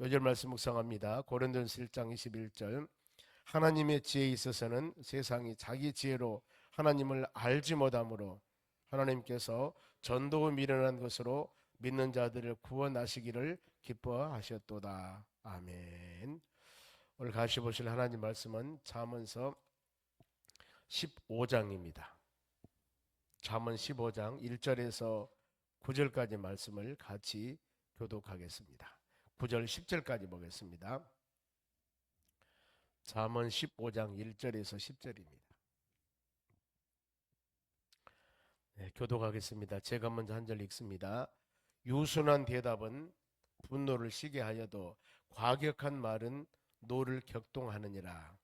요절 말씀 묵상합니다. 고린도전서 1장 21절. 하나님의 지혜에 있어서는 세상이 자기 지혜로 하나님을 알지 못하므로 하나님께서 전도 미련한 것으로 믿는 자들을 구원하시기를 기뻐하셨도다. 아멘. 오늘 같이 보실 하나님 말씀은 잠언서 15장입니다. 잠언 15장 1절에서 9절까지 말씀을 같이 교독하겠습니다. 9절 10절까지 보겠습니다. 잠언 15장 1절에서 10절입니다. 교독하겠습니다. 제가 먼저 한 절 읽습니다. 유순한 대답은 분노를 시게 하여도 과격한 말은 노를 격동하느니라.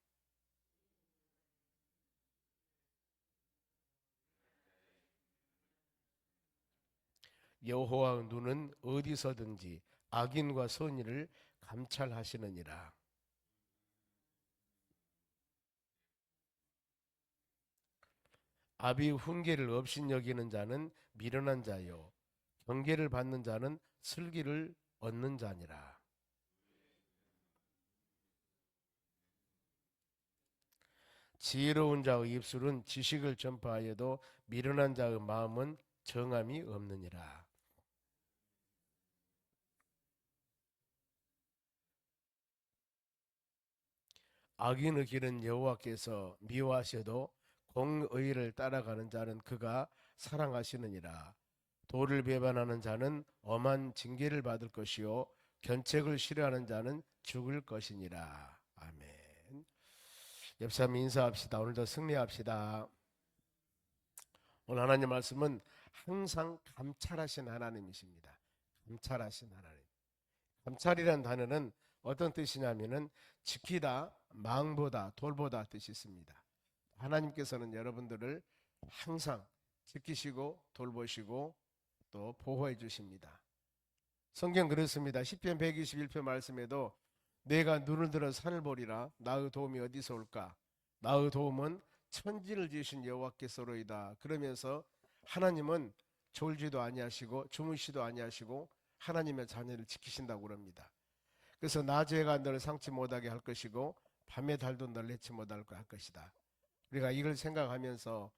여호와의 눈은 어디서든지 악인과 선의를 감찰하시느니라. 아비 훈계를 업신여기는 자는 미련한 자요 경계를 받는 자는 슬기를 얻는 자니라. 지혜로운 자의 입술은 지식을 전파하여도 미련한 자의 마음은 정함이 없느니라. 악인의 길은 여호와께서 미워하셔도 공의를 따라가는 자는 그가 사랑하시느니라. 도를 배반하는 자는 엄한 징계를 받을 것이요 견책을 싫어하는 자는 죽을 것이니라. 아멘. 옆사람 인사합시다. 오늘도 승리합시다. 오늘 하나님 말씀은 항상 감찰하신 하나님이십니다. 감찰하신 하나님. 감찰이란 단어는 어떤 뜻이냐면은 지키다, 망보다, 돌보다 뜻이 있습니다. 하나님께서는 여러분들을 항상 지키시고 돌보시고 또 보호해 주십니다. 성경 그렇습니다. 시편 121편 말씀에도 내가 눈을 들어 산을 보리라 나의 도움이 어디서 올까? 나의 도움은 천지를 지으신 여호와께서로이다. 그러면서 하나님은 졸지도 아니하시고 주무시도 아니하시고 하나님의 자녀를 지키신다고 그럽니다. 그래서 낮에가 너를 상치 못하게 할 것이고 밤의 달도 너를 해치 못할 것이다. 우리가 이걸 생각하면서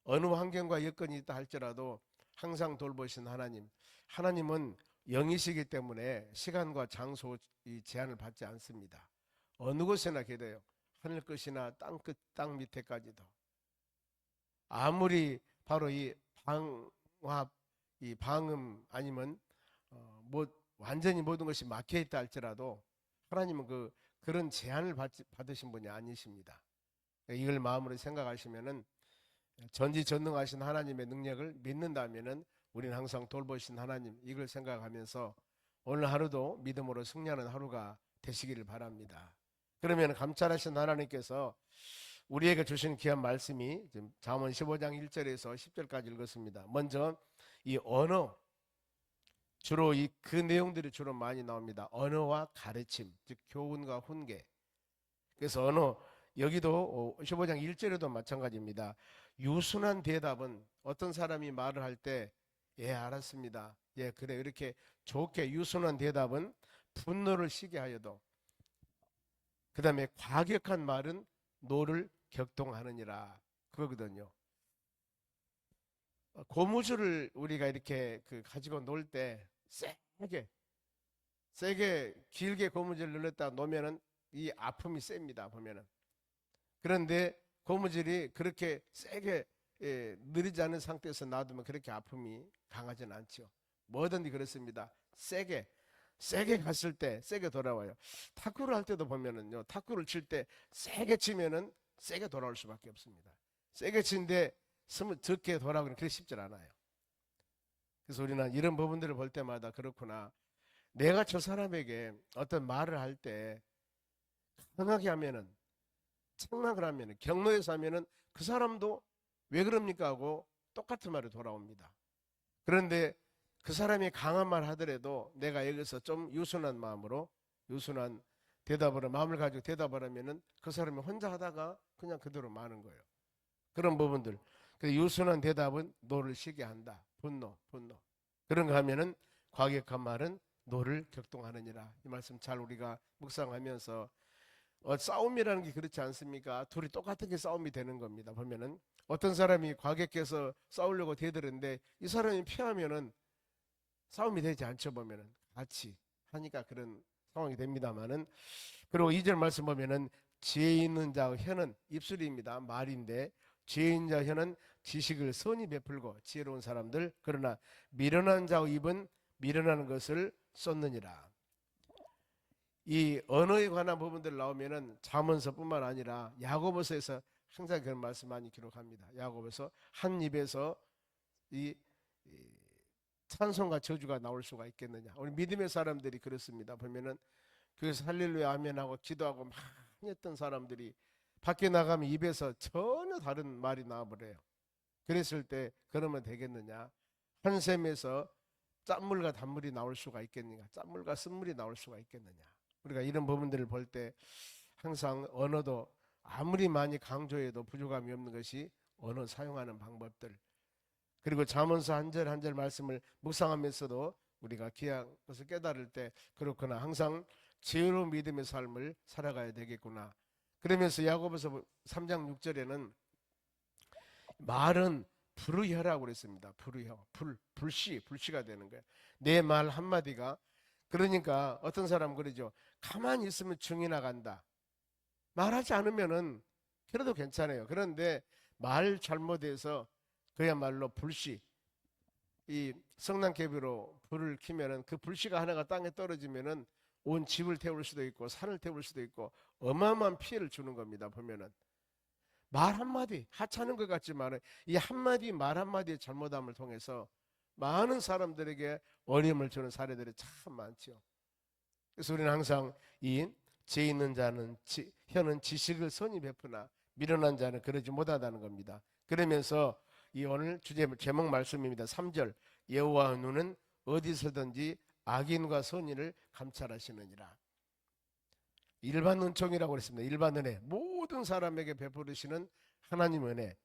어느 환경과 여건이 있다 할지라도 항상 돌보신 하나님, 하나님은 영이시기 때문에 시간과 장소 제한을 받지 않습니다. 어느 곳에나 계세요. 하늘 끝이나 땅 끝, 땅 밑에까지도. 아무리 바로 이 방화, 이 방음 아니면 뭐 완전히 모든 것이 막혀 있다 할지라도 하나님은 그런 제한을 받으신 분이 아니십니다. 이걸 마음으로 생각하시면은 전지전능하신 하나님의 능력을 믿는다면은 우리는 항상 돌보신 하나님 이걸 생각하면서 오늘 하루도 믿음으로 승리하는 하루가 되시기를 바랍니다. 그러면 감찰하신 하나님께서 우리에게 주신 귀한 말씀이 지금 잠언 15장 1절에서 10절까지 읽었습니다. 먼저 이 언어 주로 그 내용들이 주로 많이 나옵니다. 언어와 가르침, 즉 교훈과 훈계. 그래서 언어 여기도 15장 1절에도 마찬가지입니다. 유순한 대답은 어떤 사람이 말을 할 때 예 알았습니다. 예 그래 이렇게 좋게 유순한 대답은 분노를 시게 하여도 그 다음에 과격한 말은 노를 격동하느니라 그거거든요. 고무줄을 우리가 이렇게 가지고 놀 때 세게 길게 고무줄을 눌렀다 놓으면은 이 아픔이 셉니다 보면은. 그런데 고무줄이 그렇게 세게 느리지 않은 상태에서 놔두면 그렇게 아픔이 강하진 않죠. 뭐든지 그렇습니다. 세게 갔을 때 세게 돌아와요. 탁구를 할 때도 보면은요, 탁구를 칠 때 세게 치면은 세게 돌아올 수밖에 없습니다. 세게 친데 적게 돌아오기는 그렇게 쉽지 않아요. 그래서 우리는 이런 부분들을 볼 때마다 그렇구나. 내가 저 사람에게 어떤 말을 할 때 강하게 하면은 책망을 하면은 경로에서 하면은 그 사람도 왜 그럽니까 하고 똑같은 말이 돌아옵니다. 그런데 그 사람이 강한 말 하더라도 내가 여기서 좀 유순한 마음으로 유순한 대답으로 마음을 가지고 대답을 하면은 그 사람이 혼자 하다가 그냥 그대로 마는 거예요. 그런 부분들. 유순한 대답은 노를 쉬게 한다. 분노. 그런 거 하면은 과격한 말은 노를 격동하느니라. 이 말씀 잘 우리가 묵상하면서 싸움이라는 게 그렇지 않습니까? 둘이 똑같은 게 싸움이 되는 겁니다. 보면은 어떤 사람이 과격해서 싸우려고 대들는데 이 사람이 피하면은 싸움이 되지 않죠. 보면은 같이 하니까 그런 상황이 됩니다만은, 그리고 2절 말씀 보면은 지혜 있는 자의 혀는 입술입니다. 말인데 지혜 있는 자의 혀는 지식을 선히 베풀고 지혜로운 사람들, 그러나 미련한 자의 입은 미련한 것을 쏟느니라. 이 언어에 관한 부분들 나오면은 잠언서뿐만 아니라 야고보서에서 항상 그런 말씀 많이 기록합니다. 야고보서 한 입에서 이 찬송과 저주가 나올 수가 있겠느냐. 우리 믿음의 사람들이 그렇습니다. 보면은 그래서 할렐루야 아멘하고 기도하고 많이 했던 사람들이 밖에 나가면 입에서 전혀 다른 말이 나와버려요. 그랬을 때 그러면 되겠느냐. 한 샘에서 짠물과 단물이 나올 수가 있겠느냐. 짠물과 쓴물이 나올 수가 있겠느냐. 우리가 이런 부분들을 볼 때 항상 언어도 아무리 많이 강조해도 부족함이 없는 것이 언어 사용하는 방법들, 그리고 잠언서 한 절 한 절 말씀을 묵상하면서도 우리가 귀한 것을 깨달을 때 그렇구나, 항상 지혜로운 믿음의 삶을 살아가야 되겠구나. 그러면서 야고보서 3장 6절에는 말은 불의혀라고 그랬습니다. 불의혀, 불씨가 되는 거예요. 내 말 한마디가. 그러니까 어떤 사람은 그러죠. 가만히 있으면 증이 나간다. 말하지 않으면은 그래도 괜찮아요. 그런데 말 잘못해서 그야말로 불씨, 이 성난개비로 불을 켜면은 그 불씨가 하나가 땅에 떨어지면은 온 집을 태울 수도 있고 산을 태울 수도 있고 어마어마한 피해를 주는 겁니다. 보면은 말 한마디, 하찮은 것 같지만 이 한마디 말 한마디의 잘못함을 통해서 많은 사람들에게 어려움을 주는 사례들이 참 많죠. 그래서 우리는 항상 이 죄 있는 자는 혀는 지식을 선히 베푸나 미련한 자는 그러지 못하다는 겁니다. 그러면서 이 오늘 주제 제목 말씀입니다. 3절, 여호와의 눈은 어디서든지 악인과 선인을 감찰하시느니라. 일반 은총이라고 그랬습니다. 일반 은혜, 모든 사람에게 베푸시는 하나님 은혜.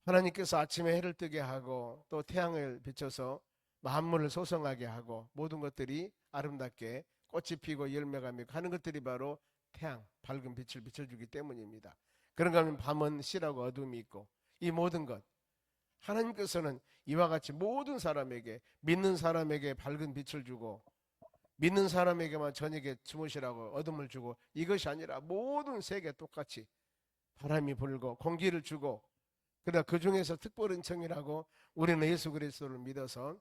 하나님께서 아침에 해를 뜨게 하고 또 태양을 비춰서 만물을 소성하게 하고 모든 것들이 아름답게 꽃이 피고 열매가 맺고 하는 것들이 바로 태양, 밝은 빛을 비춰주기 때문입니다. 그런가 하면 밤은 실하고 어둠이 있고 이 모든 것, 하나님께서는 이와 같이 모든 사람에게, 믿는 사람에게 밝은 빛을 주고 믿는 사람에게만 저녁에 주무시라고 어둠을 주고, 이것이 아니라 모든 세계 똑같이 바람이 불고 공기를 주고, 그러나 그 중에서 특별한 청이라고 우리는 예수 그리스도를 믿어서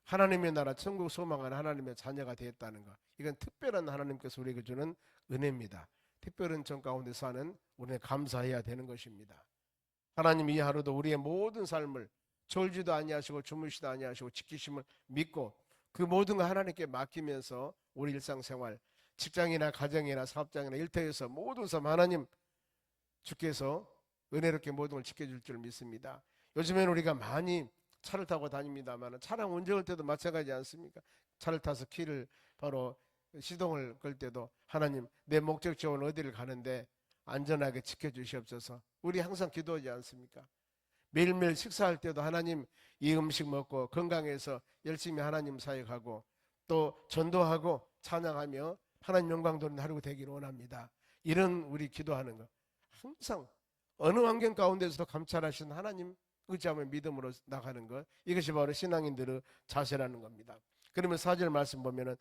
하나님의 나라 천국 소망하는 하나님의 자녀가 되었다는 것, 이건 특별한 하나님께서 우리에게 주는 은혜입니다. 특별한 청 가운데 사는 우리는 감사해야 되는 것입니다. 하나님 이 하루도 우리의 모든 삶을 졸지도 아니하시고 주무시도 아니하시고 지키심을 믿고 그 모든 거 하나님께 맡기면서 우리 일상생활, 직장이나 가정이나 사업장이나 일터에서 모든 삶 하나님 주께서 은혜롭게 모든 걸 지켜줄 줄 믿습니다. 요즘에는 우리가 많이 차를 타고 다닙니다만 차량 운전할 때도 마찬가지지 않습니까? 차를 타서 키를 바로 시동을 걸 때도 하나님 내 목적지원 어디를 가는데 안전하게 지켜주시옵소서. 우리 항상 기도하지 않습니까? 매일매일 식사할 때도 하나님 이 음식 먹고 건강해서 열심히 하나님 사역하고 또 전도하고 찬양하며 하나님 영광 돌리는 하루가 되기를 원합니다. 이런 우리 기도하는 거 항상 어느 환경 가운데서도 감찰하시는 하나님 의지하며 믿음으로 나가는 것, 이것이 바로 신앙인들의 자세라는 겁니다. 그러면 4절 말씀 보면은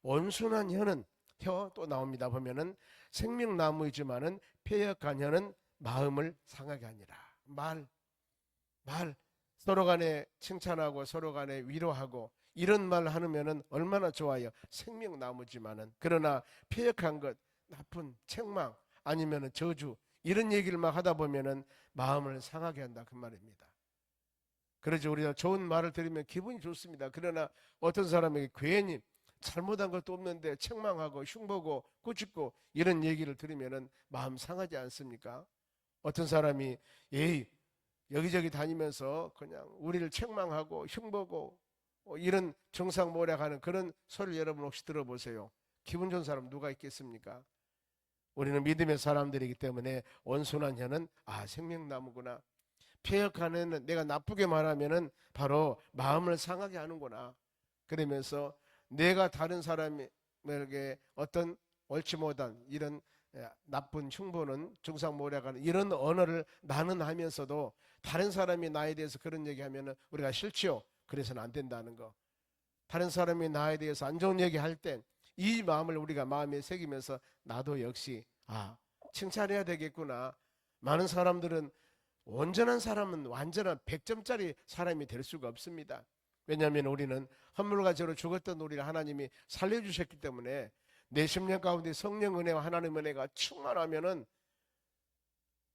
온순한 혀는, 혀 또 나옵니다. 보면은 생명나무이지만은 패역한 혀는 마음을 상하게 하니라. 말 서로 간에 칭찬하고 서로 간에 위로하고 이런 말 하면은 얼마나 좋아요. 생명나무지만은, 그러나 패역한 것, 나쁜 책망 아니면은 저주 이런 얘기를 막 하다 보면은 마음을 상하게 한다 그 말입니다. 그래서 우리가 좋은 말을 들으면 기분이 좋습니다. 그러나 어떤 사람에게 괜히 잘못한 것도 없는데 책망하고 흉보고 꾸짖고 이런 얘기를 들으면은 마음 상하지 않습니까? 어떤 사람이 여기저기 다니면서 그냥 우리를 책망하고 흉보고 이런 정상모략하는 그런 소리를 여러분 혹시 들어보세요. 기분 좋은 사람 누가 있겠습니까? 우리는 믿음의 사람들이기 때문에 온순한 혀는 생명나무구나. 패역하는 내가 나쁘게 말하면은 바로 마음을 상하게 하는구나. 그러면서 내가 다른 사람에게 어떤 옳지 못한 이런 나쁜 흉보는 중상모략하는 이런 언어를 나는 하면서도 다른 사람이 나에 대해서 그런 얘기하면 우리가 싫지요. 그래서는 안 된다는 거. 다른 사람이 나에 대해서 안 좋은 얘기할 때 이 마음을 우리가 마음에 새기면서 나도 역시 칭찬해야 되겠구나. 많은 사람들은 온전한 사람은 완전한 100점짜리 사람이 될 수가 없습니다. 왜냐하면 우리는 헌물과 죄로 죽었던 우리를 하나님이 살려주셨기 때문에 내 심령 가운데 성령 은혜와 하나님 은혜가 충만하면은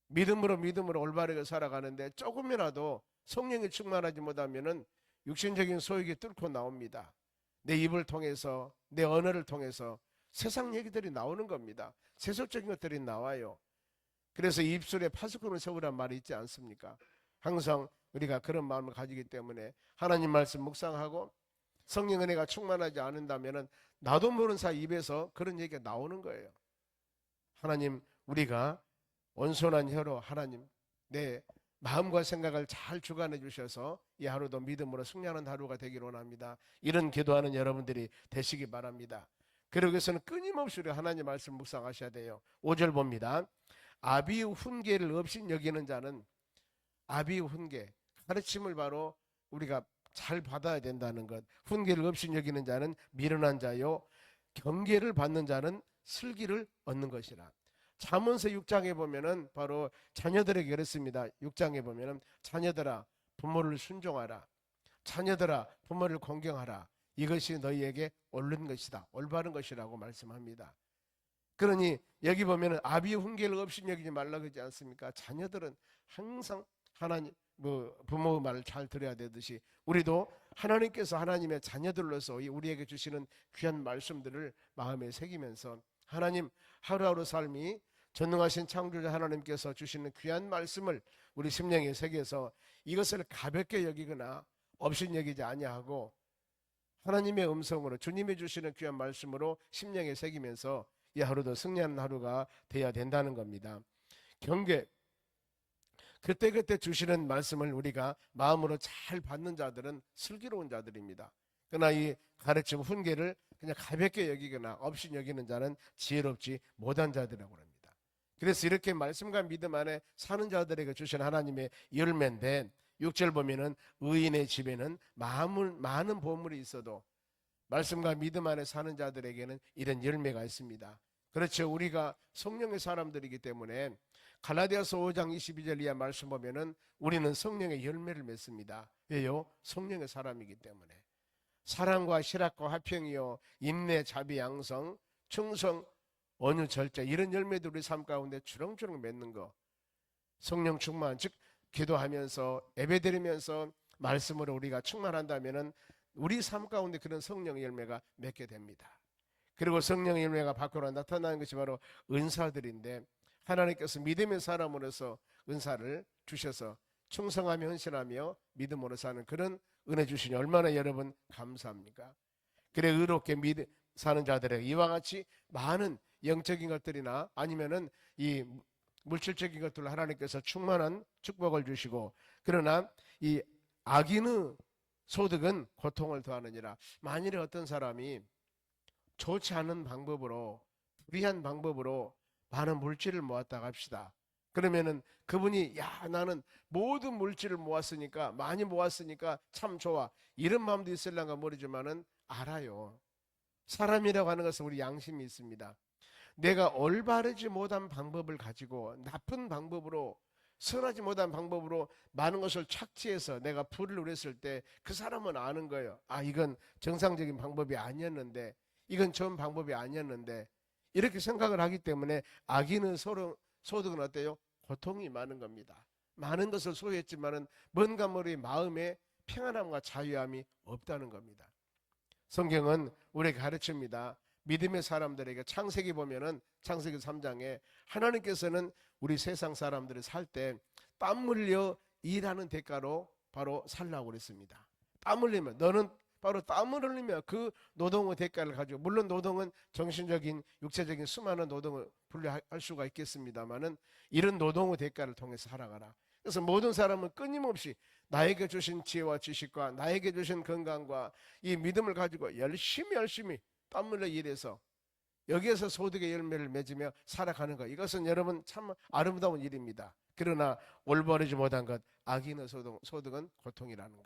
믿음으로 올바르게 살아가는데 조금이라도 성령이 충만하지 못하면은 육신적인 소욕이 뚫고 나옵니다. 내 입을 통해서 내 언어를 통해서 세상 얘기들이 나오는 겁니다. 세속적인 것들이 나와요. 그래서 입술에 파수꾼을 세우란 말이 있지 않습니까? 항상 우리가 그런 마음을 가지기 때문에 하나님 말씀 묵상하고 성령 은혜가 충만하지 않는다면 나도 모르는 사이 입에서 그런 얘기가 나오는 거예요. 하나님, 우리가 온손한 혀로 하나님 내 마음과 생각을 잘 주관해 주셔서 이 하루도 믿음으로 승리하는 하루가 되기를 원합니다. 이런 기도하는 여러분들이 되시기 바랍니다. 그러기 위해서는 끊임없이 우리 하나님 말씀 묵상하셔야 돼요. 5절 봅니다. 아비 훈계를 없인 여기는 자는, 아비 훈계, 가르침을 바로 우리가 잘 받아야 된다는 것. 훈계를 없인 여기는 자는 미련한 자요, 경계를 받는 자는 슬기를 얻는 것이라. 잠언서 6장에 보면은 바로 자녀들에게 그랬습니다. 6장에 보면은 자녀들아 부모를 순종하라, 자녀들아 부모를 공경하라, 이것이 너희에게 옳은 것이다, 올바른 것이라고 말씀합니다. 그러니 여기 보면은 아비 훈계를 없인 여기지 말라 그러지 않습니까? 자녀들은 항상 하나님 부모의 말을 잘 들어야 되듯이 우리도 하나님께서 하나님의 자녀들로서 우리에게 주시는 귀한 말씀들을 마음에 새기면서 하나님 하루하루 삶이 전능하신 창조자 하나님께서 주시는 귀한 말씀을 우리 심령에 새겨서 이것을 가볍게 여기거나 없인 여기지 아니하고 하나님의 음성으로 주님이 주시는 귀한 말씀으로 심령에 새기면서 이 하루도 승리하는 하루가 되어야 된다는 겁니다. 경계, 그때그때 주시는 말씀을 우리가 마음으로 잘 받는 자들은 슬기로운 자들입니다. 그러나 이 가르침 훈계를 그냥 가볍게 여기거나 없이 여기는 자는 지혜롭지 못한 자들이라고 합니다. 그래서 이렇게 말씀과 믿음 안에 사는 자들에게 주신 하나님의 열매인데 6절 보면은 의인의 집에는 많은 보물이 있어도 말씀과 믿음 안에 사는 자들에게는 이런 열매가 있습니다. 그렇죠. 우리가 성령의 사람들이기 때문에 갈라디아서 5장 22절 이하 말씀 보면은 우리는 성령의 열매를 맺습니다. 왜요? 성령의 사람이기 때문에. 사랑과 실학과 화평이요 인내 자비 양성 충성 온유 절제, 이런 열매들 우리 삶 가운데 주렁주렁 맺는 거. 성령 충만, 즉 기도하면서 예배드리면서 말씀으로 우리가 충만한다면은 우리 삶 가운데 그런 성령의 열매가 맺게 됩니다. 그리고 성령의 열매가 밖으로 나타나는 것이 바로 은사들인데 하나님께서 믿음의 사람으로서 은사를 주셔서 충성하며 헌신하며 믿음으로 사는 그런 은혜 주시니 얼마나 여러분 감사합니까? 그래 의롭게 사는 자들에게 이와 같이 많은 영적인 것들이나 아니면은 이 물질적인 것들로 하나님께서 충만한 축복을 주시고, 그러나 이 악인의 소득은 고통을 더하느니라. 만일에 어떤 사람이 좋지 않은 방법으로 불의한 방법으로 많은 물질을 모았다고 합시다. 그러면은 그분이 나는 모든 물질을 모았으니까 많이 모았으니까 참 좋아 이런 마음도 있을랑가 모르지만은 알아요. 사람이라고 하는 것은 우리 양심이 있습니다. 내가 올바르지 못한 방법을 가지고 나쁜 방법으로 선하지 못한 방법으로 많은 것을 착취해서 내가 부를 누렸을 때 그 사람은 아는 거예요. 이건 정상적인 방법이 아니었는데, 이건 좋은 방법이 아니었는데, 이렇게 생각을 하기 때문에 악인은 소득은 어때요? 고통이 많은 겁니다. 많은 것을 소유했지만은 뭔가 모르게 마음에 평안함과 자유함이 없다는 겁니다. 성경은 우리에게 가르칩니다. 믿음의 사람들에게 창세기 보면은 창세기 3장에 하나님께서는 우리 세상 사람들이 살 때 땀 흘려 일하는 대가로 바로 살라고 그랬습니다. 땀 흘리면 너는 바로 땀을 흘리며 그 노동의 대가를 가지고, 물론 노동은 정신적인 육체적인 수많은 노동을 분류할 수가 있겠습니다만은 이런 노동의 대가를 통해서 살아가라. 그래서 모든 사람은 끊임없이 나에게 주신 지혜와 지식과 나에게 주신 건강과 이 믿음을 가지고 열심히 땀 흘려 일해서 여기에서 소득의 열매를 맺으며 살아가는 것, 이것은 여러분 참 아름다운 일입니다. 그러나 올바르지 못한 것, 악인의 소득은 고통이라는 것,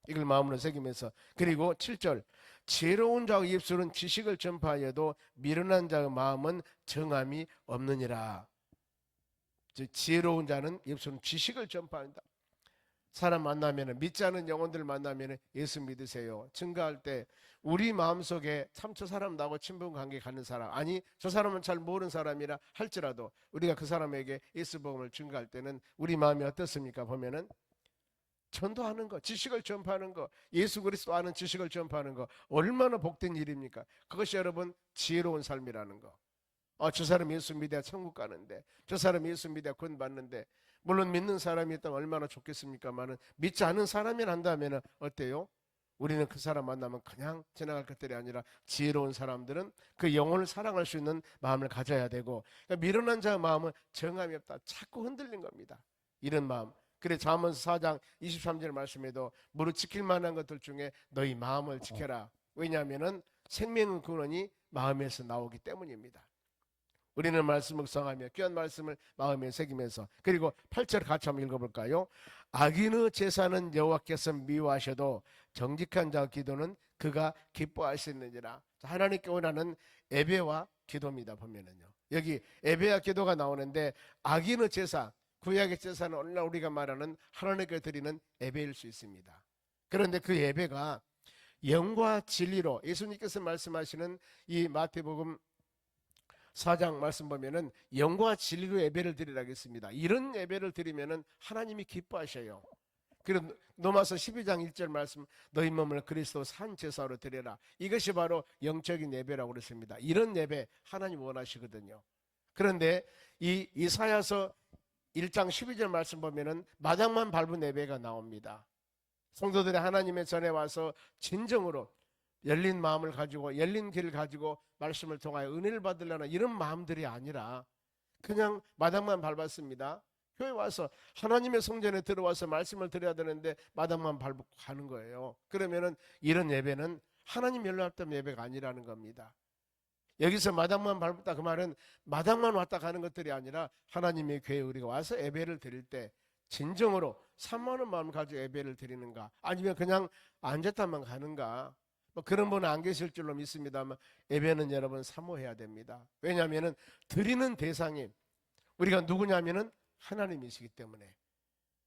이걸 마음으로 새기면서, 그리고 7절, 지혜로운 자의 입술은 지식을 전파하여도 미련한 자의 마음은 정함이 없느니라. 지혜로운 자는 입술은 지식을 전파한다. 사람 만나면, 믿지 않은 영혼들 만나면 예수 믿으세요 증가할 때 우리 마음속에 참 저 사람 나하고 친분관계 갖는 사람, 아니 저 사람은 잘 모르는 사람이라 할지라도 우리가 그 사람에게 예수 복음을 증가할 때는 우리 마음이 어떻습니까? 보면은 전도하는 거, 지식을 전파하는 거, 예수 그리스도 아는 지식을 전파하는 거, 얼마나 복된 일입니까? 그것이 여러분 지혜로운 삶이라는 거. 저 사람 예수 믿어야 천국 가는데, 저 사람 예수 믿어야 구원 받는데, 물론 믿는 사람이 있다면 얼마나 좋겠습니까만은, 믿지 않은 사람이 한다면 어때요? 우리는 그 사람 만나면 그냥 지나갈 것들이 아니라 지혜로운 사람들은 그 영혼을 사랑할 수 있는 마음을 가져야 되고, 그러니까 미련한 자의 마음은 정함이 없다, 자꾸 흔들린 겁니다. 이런 마음. 그래 잠언서 4장 23절 말씀에도 무릇 지킬 만한 것들 중에 너희 마음을 지켜라. 왜냐하면 생명의 근원이 마음에서 나오기 때문입니다. 우리는 말씀 묵상하며 귀한 말씀을 마음에 새기면서, 그리고 8절 같이 한번 읽어볼까요? 악인의 제사는 여호와께서 미워하셔도 정직한 자의 기도는 그가 기뻐하시느니라. 하나님께 원하는 예배와 기도입니다. 보면은요, 여기 예배와 기도가 나오는데, 악인의 제사, 구약의 제사는 오늘날 우리가 말하는 하나님께 드리는 예배일 수 있습니다. 그런데 그 예배가 영과 진리로, 예수님께서 말씀하시는 이 마태복음 4장 말씀 보면은 영과 진리로 예배를 드리라고 했습니다. 이런 예배를 드리면은 하나님이 기뻐하셔요. 그리고 로마서 12장 1절 말씀, 너희 몸을 그리스도 산 제사로 드려라. 이것이 바로 영적인 예배라고 그랬습니다. 이런 예배 하나님 원하시거든요. 그런데 이 이사야서 1장 12절 말씀 보면은 마당만 밟은 예배가 나옵니다. 성도들이 하나님의 전에 와서 진정으로 열린 마음을 가지고, 열린 길을 가지고 말씀을 통하여 은혜를 받으려는 이런 마음들이 아니라 그냥 마당만 밟았습니다. 교회 와서 하나님의 성전에 들어와서 말씀을 드려야 되는데 마당만 밟고 가는 거예요. 그러면은 이런 예배는 하나님 연락했던 예배가 아니라는 겁니다. 여기서 마당만 밟았다, 그 말은 마당만 왔다 가는 것들이 아니라 하나님의 교회에 우리가 와서 예배를 드릴 때 진정으로 산만한 마음을 가지고 예배를 드리는가, 아니면 그냥 앉았다만 가는가, 뭐 그런 분은 안 계실 줄로 믿습니다만, 예배는 여러분 사모해야 됩니다. 왜냐하면 드리는 대상이 우리가 누구냐면은 하나님이시기 때문에,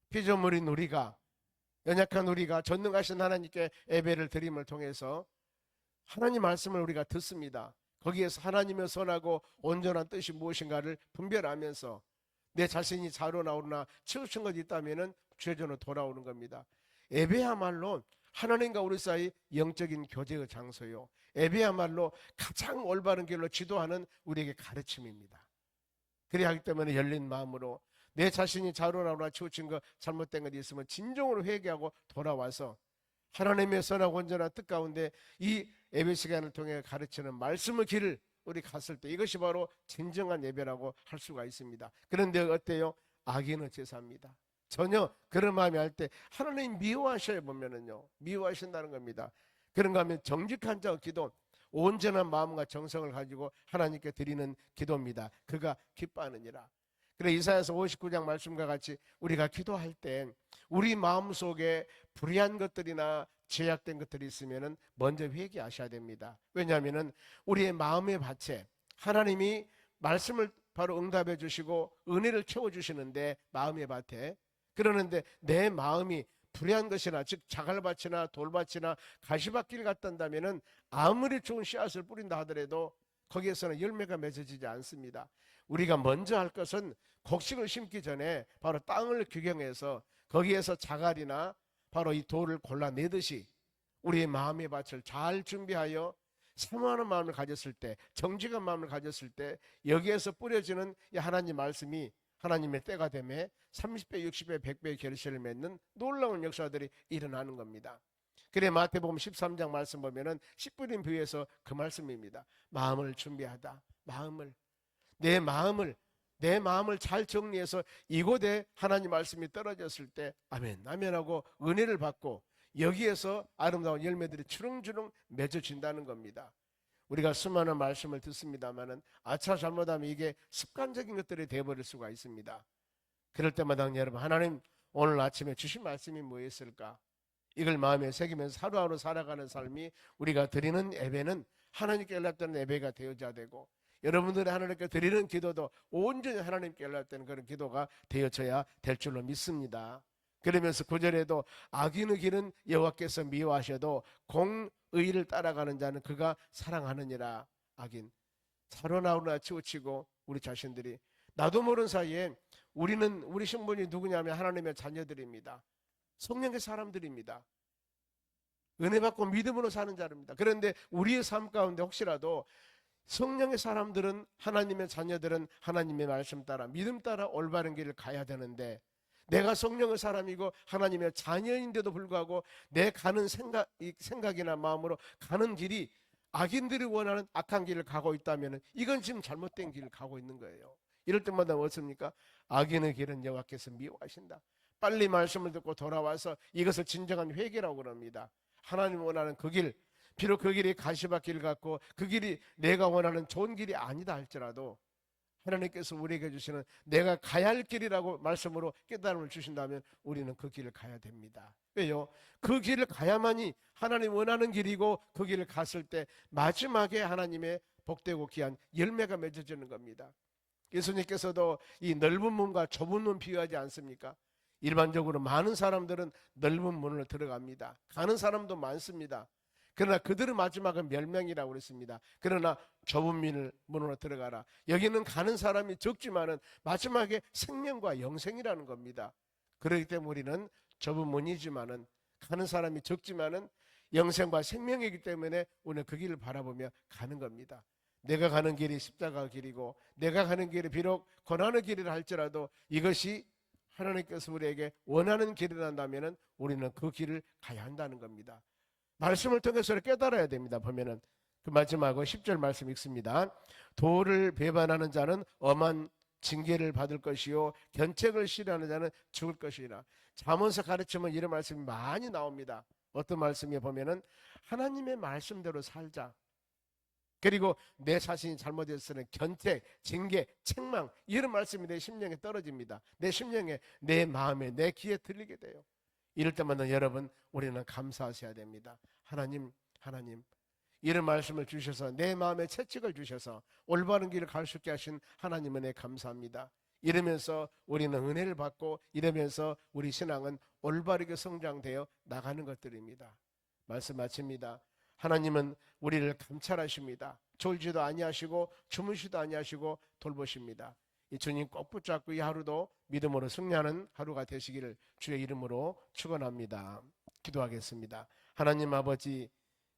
피조물인 우리가, 연약한 우리가 전능하신 하나님께 예배를 드림을 통해서 하나님 말씀을 우리가 듣습니다. 거기에서 하나님의 선하고 온전한 뜻이 무엇인가를 분별하면서 내 자신이 자로 나오나 치우친 것이 있다면 죄전으로 돌아오는 겁니다. 예배야말로 하나님과 우리 사이 영적인 교제의 장소요, 예배야말로 가장 올바른 길로 지도하는 우리에게 가르침입니다. 그래야 하기 때문에 열린 마음으로 내 자신이 자로 나오나 치우친 것, 잘못된 것이 있으면 진정으로 회개하고 돌아와서 하나님의 선하고 온전한 뜻 가운데 이 예배 시간을 통해 가르치는 말씀의 길을 우리 갔을 때, 이것이 바로 진정한 예배라고 할 수가 있습니다. 그런데 어때요? 악인의 제사입니다. 전혀 그런 마음이 할 때 하나님 미워하셔야, 보면은요, 미워하신다는 겁니다. 그런가 하면 정직한 자의 기도, 온전한 마음과 정성을 가지고 하나님께 드리는 기도입니다. 그가 기뻐하느니라. 그래 이사야서 59장 말씀과 같이 우리가 기도할 때 우리 마음속에 불의한 것들이나 제약된 것들이 있으면 먼저 회개하셔야 됩니다. 왜냐하면 우리의 마음의 밭에 하나님이 말씀을 바로 응답해 주시고 은혜를 채워주시는데, 마음의 밭에, 그러는데 내 마음이 불의한 것이나, 즉 자갈밭이나 돌밭이나 가시밭길 같단다면 아무리 좋은 씨앗을 뿌린다 하더라도 거기에서는 열매가 맺어지지 않습니다. 우리가 먼저 할 것은 곡식을 심기 전에 바로 땅을 규경해서 거기에서 자갈이나 바로 이 돌을 골라내듯이 우리의 마음의 밭을 잘 준비하여 사모하는 마음을 가졌을 때, 정직한 마음을 가졌을 때 여기에서 뿌려지는 이 하나님 말씀이 하나님의 때가 되매 30배, 60배, 100배의 결실을 맺는 놀라운 역사들이 일어나는 겁니다. 그래 마태복음 13장 말씀 보면은 씨 뿌린 비유에서 그 말씀입니다. 마음을 준비하다, 마음을, 내 마음을 내 마음을 잘 정리해서 이곳에 하나님 말씀이 떨어졌을 때 아멘 아멘하고 은혜를 받고 여기에서 아름다운 열매들이 주렁주렁 맺어진다는 겁니다. 우리가 수많은 말씀을 듣습니다마는 아차 잘못하면 이게 습관적인 것들이 되어버릴 수가 있습니다. 그럴 때마다 여러분, 하나님 오늘 아침에 주신 말씀이 뭐였을까? 이걸 마음에 새기면서 하루하루 살아가는 삶이 우리가 드리는 예배는 하나님께 연락되는 예배가 되어져야 되고, 여러분들이 하나님께 드리는 기도도 온전히 하나님께 연락되는 그런 기도가 되어져야 될 줄로 믿습니다. 그러면서 9절에도 악인의 길은 여호와께서 미워하셔도 공의를 따라가는 자는 그가 사랑하느니라. 악인 살아나오나 치우치고 우리 자신들이 나도 모르는 사이에 우리 신분이 누구냐면 하나님의 자녀들입니다. 성령의 사람들입니다. 은혜 받고 믿음으로 사는 자입니다. 그런데 우리의 삶 가운데 혹시라도 성령의 사람들은, 하나님의 자녀들은 하나님의 말씀 따라 믿음 따라 올바른 길을 가야 되는데, 내가 성령의 사람이고 하나님의 자녀인데도 불구하고 내 가는 생각이나 마음으로 가는 길이 악인들이 원하는 악한 길을 가고 있다면 이건 지금 잘못된 길을 가고 있는 거예요. 이럴 때마다 어떻습니까? 악인의 길은 여호와께서 미워하신다. 빨리 말씀을 듣고 돌아와서 이것을 진정한 회개라고 그럽니다. 하나님 원하는 그 길, 비록 그 길이 가시밭길 같고 그 길이 내가 원하는 좋은 길이 아니다 할지라도 하나님께서 우리에게 주시는 내가 가야 할 길이라고 말씀으로 깨달음을 주신다면 우리는 그 길을 가야 됩니다. 왜요? 그 길을 가야만이 하나님 원하는 길이고 그 길을 갔을 때 마지막에 하나님의 복되고 귀한 열매가 맺어지는 겁니다. 예수님께서도 이 넓은 문과 좁은 문 비유하지 않습니까? 일반적으로 많은 사람들은 넓은 문으로 들어갑니다. 가는 사람도 많습니다. 그러나 그들은 마지막은 멸망이라고 그랬습니다. 그러나 좁은 문으로 들어가라. 여기는 가는 사람이 적지만은 마지막에 생명과 영생이라는 겁니다. 그렇기 때문에 우리는 좁은 문이지만은 가는 사람이 적지만은 영생과 생명이기 때문에 오늘 그 길을 바라보며 가는 겁니다. 내가 가는 길이 십자가 길이고 내가 가는 길이 비록 고난의 길이라 할지라도 이것이 하나님께서 우리에게 원하는 길이란다면 우리는 그 길을 가야 한다는 겁니다. 말씀을 통해서 깨달아야 됩니다. 보면은 그 마지막으로 10절 말씀 읽습니다. 도를 배반하는 자는 엄한 징계를 받을 것이요 견책을 싫어하는 자는 죽을 것이라. 잠언서 가르치면 이런 말씀이 많이 나옵니다. 어떤 말씀에 보면은 하나님의 말씀대로 살자. 그리고 내 자신이 잘못했으면 견책, 징계, 책망 이런 말씀이 내 심령에 떨어집니다. 내 심령에, 내 마음에, 내 귀에 들리게 돼요. 이럴 때마다 여러분 우리는 감사하셔야 됩니다. 하나님 이런 말씀을 주셔서 내 마음에 채찍을 주셔서 올바른 길을 갈 수 있게 하신 하나님 은혜 감사합니다. 이러면서 우리는 은혜를 받고 이러면서 우리 신앙은 올바르게 성장되어 나가는 것들입니다. 말씀 마칩니다. 하나님은 우리를 감찰하십니다. 졸지도 아니하시고 주무시도 아니하시고 돌보십니다. 이 주님 꼭 붙잡고 이 하루도 믿음으로 승리하는 하루가 되시기를 주의 이름으로 축원합니다. 기도하겠습니다. 하나님 아버지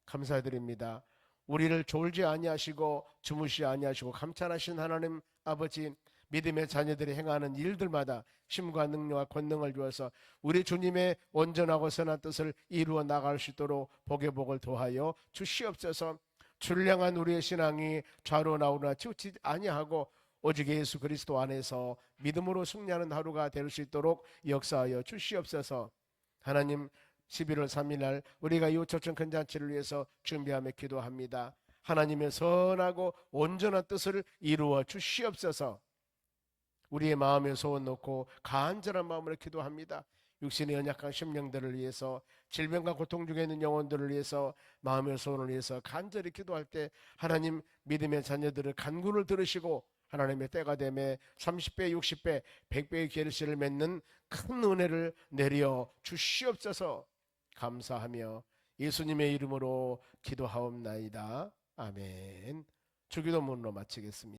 감사드립니다. 우리를 졸지 아니하시고 주무시 아니하시고 감찰하신 하나님 아버지, 믿음의 자녀들이 행하는 일들마다 힘과 능력과 권능을 주어서 우리 주님의 온전하고 선한 뜻을 이루어 나갈 수 있도록 복의 복을 더하여 주시옵소서. 준량한 우리의 신앙이 좌로 나오나 치우치지 아니하고 오직 예수 그리스도 안에서 믿음으로 승리하는 하루가 될 수 있도록 역사하여 주시옵소서. 하나님, 11월 3일 날 우리가 이 초청 큰잔치를 위해서 준비하며 기도합니다. 하나님의 선하고 온전한 뜻을 이루어 주시옵소서. 우리의 마음에 소원 놓고 간절한 마음으로 기도합니다. 육신의 연약한 심령들을 위해서, 질병과 고통 중에 있는 영혼들을 위해서, 마음의 소원을 위해서 간절히 기도할 때 하나님, 믿음의 자녀들의 간구를 들으시고 하나님의 때가 되매 30배, 60배, 100배의 결실을 맺는 큰 은혜를 내려 주시옵소서. 감사하며 예수님의 이름으로 기도하옵나이다. 아멘. 주기도문으로 마치겠습니다.